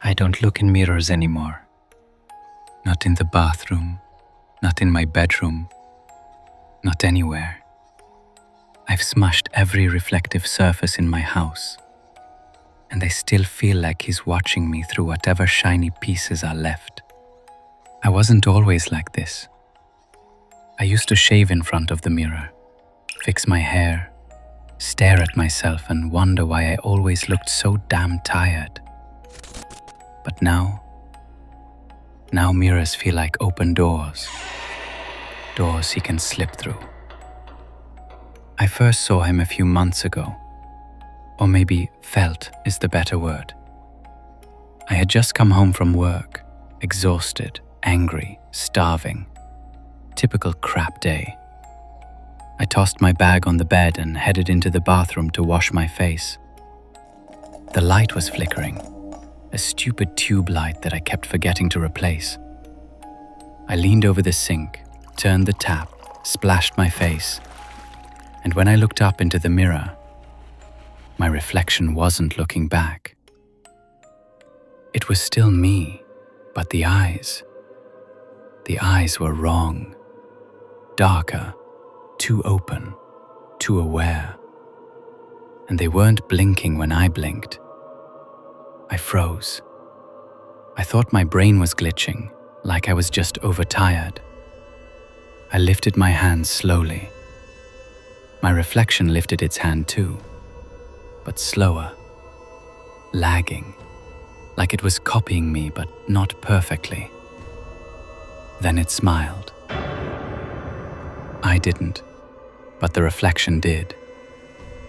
I don't look in mirrors anymore. Not in the bathroom, not in my bedroom, not anywhere. I've smashed every reflective surface in my house, and I still feel like he's watching me through whatever shiny pieces are left. I wasn't always like this. I used to shave in front of the mirror, fix my hair, stare at myself and wonder why I always looked so damn tired. But now mirrors feel like open doors he can slip through. I first saw him a few months ago, or maybe felt is the better word. I had just come home from work, exhausted, angry, starving. Typical crap day. I tossed my bag on the bed and headed into the bathroom to wash my face. The light was flickering, a stupid tube light that I kept forgetting to replace. I leaned over the sink, turned the tap, splashed my face, and when I looked up into the mirror, my reflection wasn't looking back. It was still me, but the eyes were wrong. Darker, too open, too aware. And they weren't blinking when I blinked. I froze. I thought my brain was glitching, like I was just overtired. I lifted my hand slowly. My reflection lifted its hand too, but slower, lagging, like it was copying me but not perfectly. Then it smiled. I didn't, but the reflection did.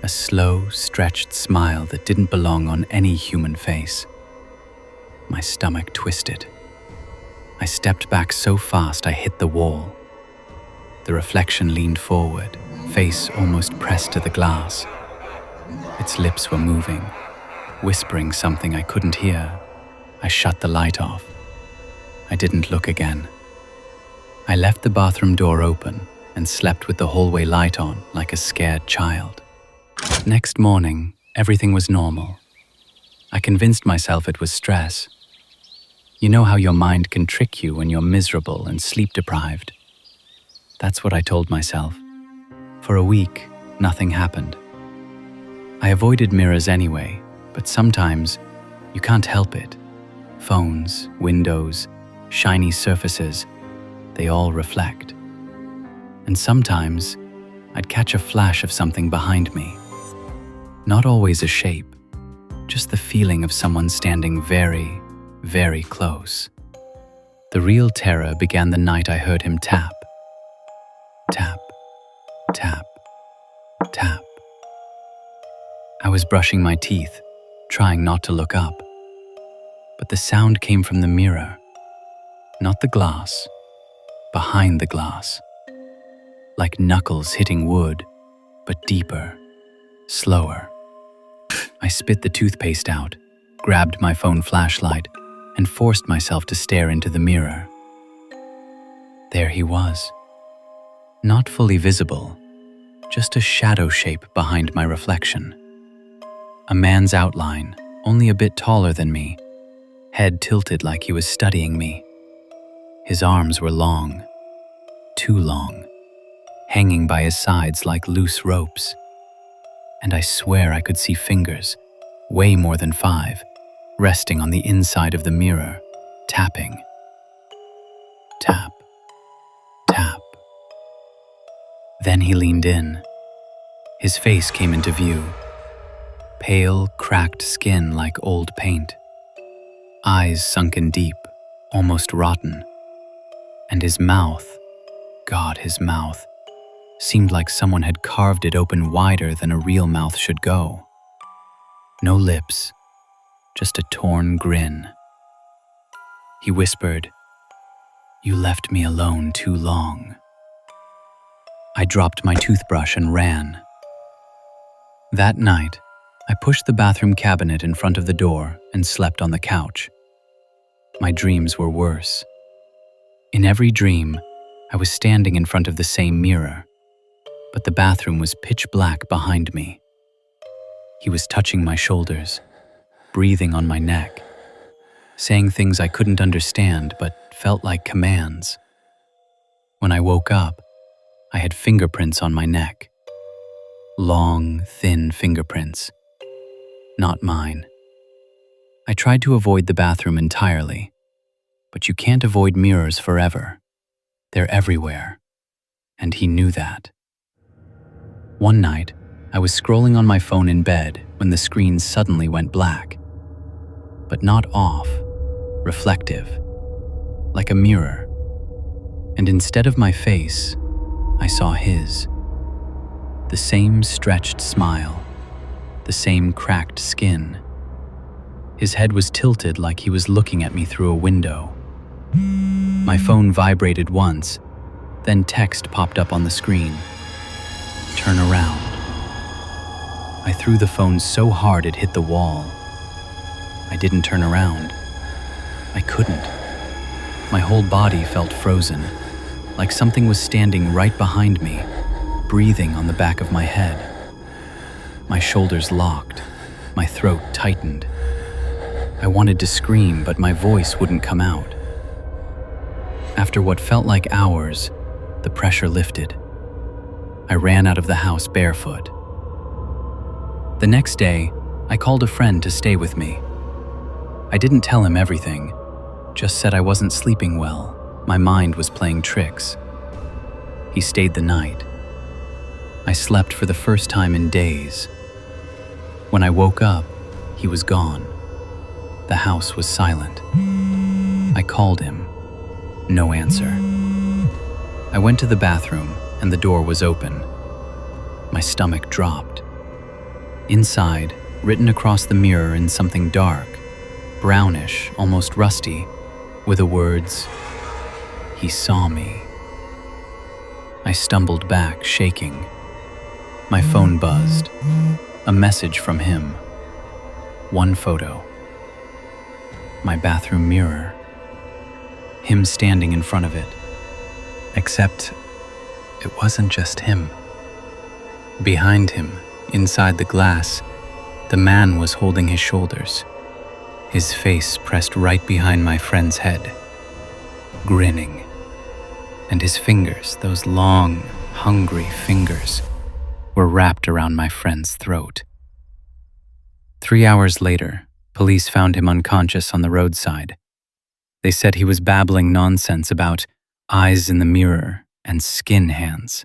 A slow, stretched smile that didn't belong on any human face. My stomach twisted. I stepped back so fast I hit the wall. The reflection leaned forward, face almost pressed to the glass. Its lips were moving, whispering something I couldn't hear. I shut the light off. I didn't look again. I left the bathroom door open and slept with the hallway light on like a scared child. Next morning, everything was normal. I convinced myself it was stress. You know how your mind can trick you when you're miserable and sleep-deprived? That's what I told myself. For a week, nothing happened. I avoided mirrors anyway, but sometimes you can't help it. Phones, windows, shiny surfaces, they all reflect. And sometimes I'd catch a flash of something behind me. Not always a shape, just the feeling of someone standing very, very close. The real terror began the night I heard him tap. Tap, tap, tap. I was brushing my teeth, trying not to look up. But the sound came from the mirror, not the glass, behind the glass. Like knuckles hitting wood, but deeper, slower. I spit the toothpaste out, grabbed my phone flashlight, and forced myself to stare into the mirror. There he was. Not fully visible, just a shadow shape behind my reflection. A man's outline, only a bit taller than me, head tilted like he was studying me. His arms were long, too long, hanging by his sides like loose ropes. And I swear I could see fingers, way more than 5, resting on the inside of the mirror, tapping. Tap, tap. Then he leaned in. His face came into view. Pale, cracked skin like old paint. Eyes sunken deep, almost rotten. And his mouth, God, his mouth, seemed like someone had carved it open wider than a real mouth should go. No lips, just a torn grin. He whispered, "You left me alone too long." I dropped my toothbrush and ran. That night, I pushed the bathroom cabinet in front of the door and slept on the couch. My dreams were worse. In every dream, I was standing in front of the same mirror, but the bathroom was pitch black behind me. He was touching my shoulders, breathing on my neck. saying things I couldn't understand but felt like commands. When I woke up, I had fingerprints on my neck. Long, thin fingerprints. Not mine. I tried to avoid the bathroom entirely, but you can't avoid mirrors forever. They're everywhere, and he knew that. One night, I was scrolling on my phone in bed when the screen suddenly went black. But not off, reflective, like a mirror. And instead of my face, I saw his. The same stretched smile, the same cracked skin. His head was tilted like he was looking at me through a window. My phone vibrated once, then text popped up on the screen. Turn around. I threw the phone so hard it hit the wall. I didn't turn around. I couldn't. My whole body felt frozen, like something was standing right behind me, breathing on the back of my head. My shoulders locked, my throat tightened. I wanted to scream, but my voice wouldn't come out. After what felt like hours, the pressure lifted. I ran out of the house barefoot. The next day, I called a friend to stay with me. I didn't tell him everything, just said I wasn't sleeping well. My mind was playing tricks. He stayed the night. I slept for the first time in days. When I woke up, he was gone. The house was silent. I called him. No answer. I went to the bathroom and the door was open. My stomach dropped. Inside, written across the mirror in something dark, brownish, almost rusty, were the words, "He saw me." I stumbled back, shaking. My phone buzzed. A message from him. One photo. My bathroom mirror. Him standing in front of it. Except it wasn't just him. Behind him, inside the glass, the man was holding his shoulders, his face pressed right behind my friend's head, grinning. And his fingers, those long, hungry fingers, were wrapped around my friend's throat. 3 hours later, police found him unconscious on the roadside. They said he was babbling nonsense about eyes in the mirror and skin hands.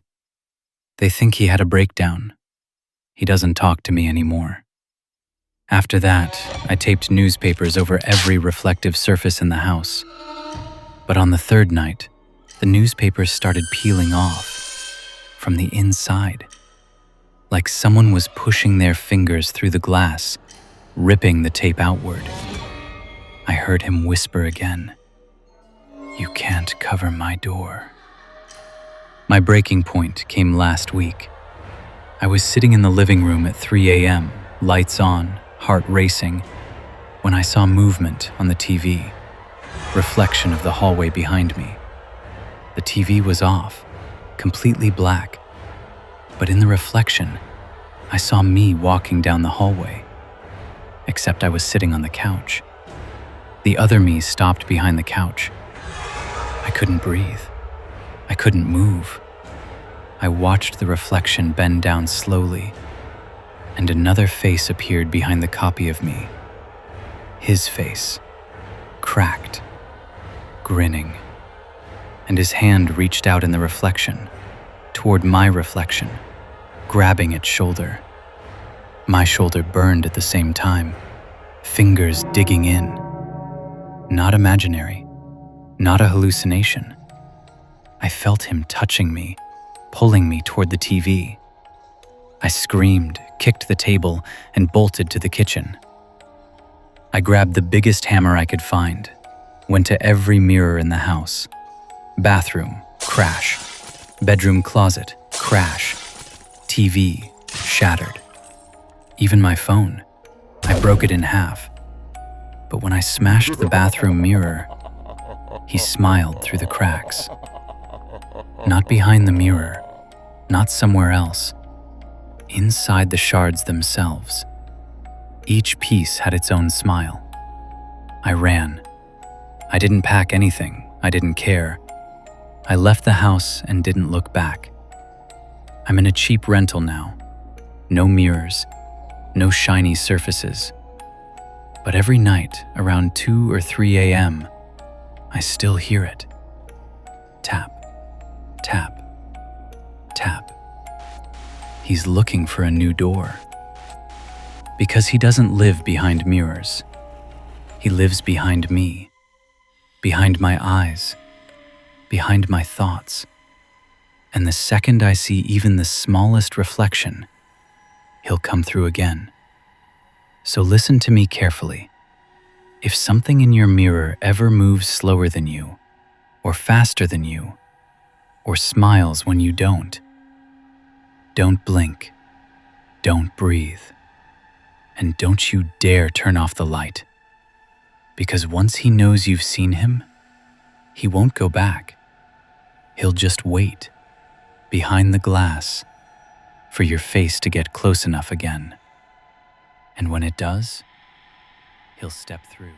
They think he had a breakdown. He doesn't talk to me anymore. After that, I taped newspapers over every reflective surface in the house. But on the third night, the newspapers started peeling off from the inside, like someone was pushing their fingers through the glass, ripping the tape outward. I heard him whisper again, "You can't cover my door." My breaking point came last week. I was sitting in the living room at 3 a.m., lights on, heart racing, when I saw movement on the TV, reflection of the hallway behind me. The TV was off, completely black, but in the reflection, I saw me walking down the hallway, except I was sitting on the couch. The other me stopped behind the couch. I couldn't breathe. I couldn't move. I watched the reflection bend down slowly, and another face appeared behind the copy of me. His face, cracked, grinning, and his hand reached out in the reflection, toward my reflection, grabbing its shoulder. My shoulder burned at the same time, fingers digging in. Not imaginary, not a hallucination. I felt him touching me, pulling me toward the TV. I screamed, kicked the table, and bolted to the kitchen. I grabbed the biggest hammer I could find, went to every mirror in the house. Bathroom, crash. Bedroom closet, crash. TV, shattered. Even my phone, I broke it in half. But when I smashed the bathroom mirror, he smiled through the cracks. Not behind the mirror, not somewhere else. Inside the shards themselves. Each piece had its own smile. I ran. I didn't pack anything. I didn't care. I left the house and didn't look back. I'm in a cheap rental now. No mirrors, no shiny surfaces. But every night, around 2 or 3 a.m., I still hear it. Tap, tap, tap. He's looking for a new door. Because he doesn't live behind mirrors. He lives behind me, behind my eyes, behind my thoughts. And the second I see even the smallest reflection, he'll come through again. So listen to me carefully. If something in your mirror ever moves slower than you, or faster than you, or smiles when you don't blink, don't breathe, and don't you dare turn off the light. Because once he knows you've seen him, he won't go back. He'll just wait, behind the glass, for your face to get close enough again. And when it does, he'll step through.